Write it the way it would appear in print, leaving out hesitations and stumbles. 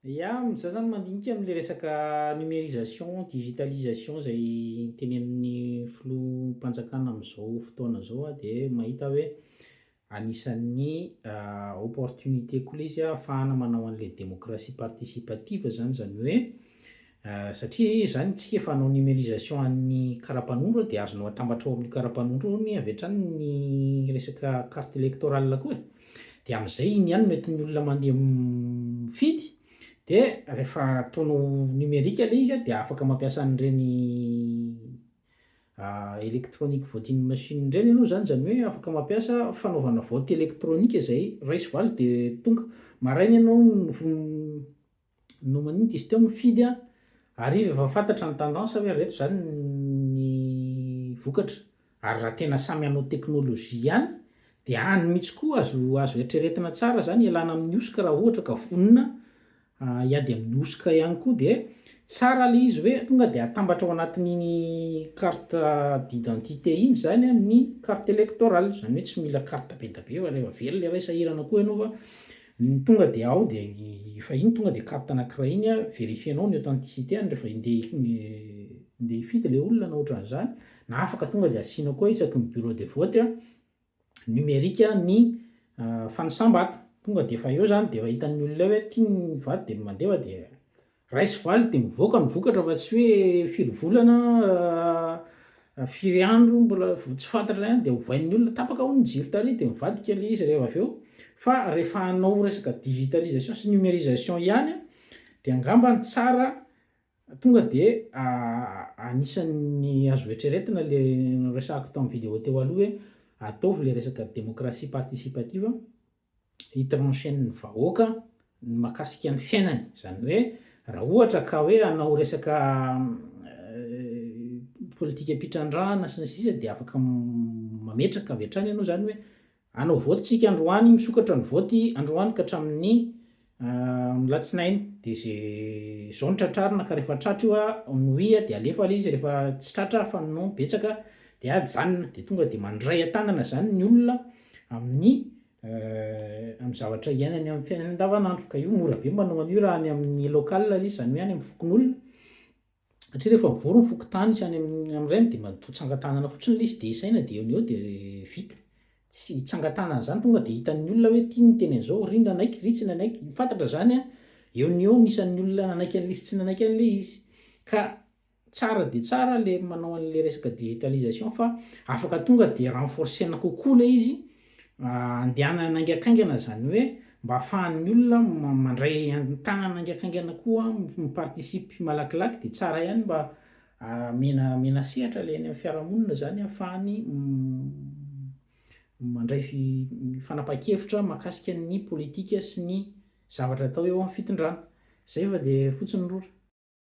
Zaho zany mandinika amin'le resaka numérisation, digitalisation zay tenenin'ny filoham-panjakana am'zao fotoana zao de mahita hoe anisan'ny opportunité koa le izy ahafahana manao an'le démocratie participative zany hoe satria zany tsika efa hanao numérisation an'ny karapanondro de azonao atambatra ao amin'ny karapanondro ny avy hatrany ny resaka carte électorale koa de am'zay iny ihany mety ny olona mandeha mifidy de rehefa ataonao numerika le izy de afaka mampiasa an'ireny electronic voting machine reny ianao zany hoe afaka mampiasa fanaovana vote électronique zay raisy valo de tonga maraina ianao no maninona izy teo mifidy hariva efa fantatra ny tendance hoe reto zany ny vokatra ary raha tena samy hanao teknôlôjia ihany de any mihitsy koa azo eritreretina tsara zany ialana amin'ny osika raha ohatra ka vonona hiady amin'ny osika ihany koa de tsara le izy hoe tonga de atambatra ao anatin'iny carte d'identité iny zany ny carte électorale zany hoe tsy mila carte be da be fa rehefa very le ray sahirana koa ianao fa tonga de ao de fa iny tonga de carte anankiray iny vérifienao ny authenticité-any rehefa ndeha hifidy le olona na ohatran'izany na afaka tonga de asianao koa isaky ny bureau de vote numérika ny fanasambata tonga de efa eo zany de efa hitan'ny olona hoe tiany mivady de mandeha de raisy valo de mivoaka ny vokatra fa tsy hoe firy volana firy andro mbola tsy fantatra ihany de hovain'ny olona tapaka ho ny jiro tary de mivadika le izy rehefa avy eo fa rehefa hanao resaka digitalisation sy numérisation ihany de angambany tsara tonga de anisan'ny azo eritreretina le resahako tamin'ny vidéo teo aloha hoe ataovy le resaka démocratie participative hitranchain'ny vahoaka mahakasika ny fiainany zany hoe raha ohatra ka hoe hanao resaka politika am-pitrandrahana sy ny sisa de afaka mametraka avy hatrany ianao zany hoe hanao voty tsika androany misokatra ny voty androany ka hatramin'ny latsinainy de zao ny tratrarina ka rehefa tratra io noia de alefa le izy rehefa tsy tratra fa no betsaka de ajanona de tonga de mandray an-tanana zany ny olona amin'ny zavatra iainany amin'ny fiainany andavanandro ka io mora be manao an'io raha any amin'ny local le zany hoe any amin'ny fokon'olona satria rehefa mivory ny fokotany sy any amin'ireny de tsangatanana fotsiny le izy de isaina de eo de vita tsy tsangatanana zany tonga de hitan'ny olona hoe tia ny teny an'izao rindra anaiky ritsy nanaiky fantatra zany eo nisan'ny olona nanaiky an'le izy tsy nanaiky an'le izy ka tsara de tsara le manao an'le resaka digitalisation fa afaka tonga de renforcena kokoa le izy andehanana naingakaingana zany hoe mba ahafahan'ny olona mandray an-tanana naingakaingana koa miparticipe malakilaky de tsara ihany mba mena sehatra le any amin'ny fiarahamonina zany ahafahany mandray fanapahan-kevitra mahakasika ny politika sy ny zavatra atao eo amin'ny fitondrana zay fa de fotsiny rora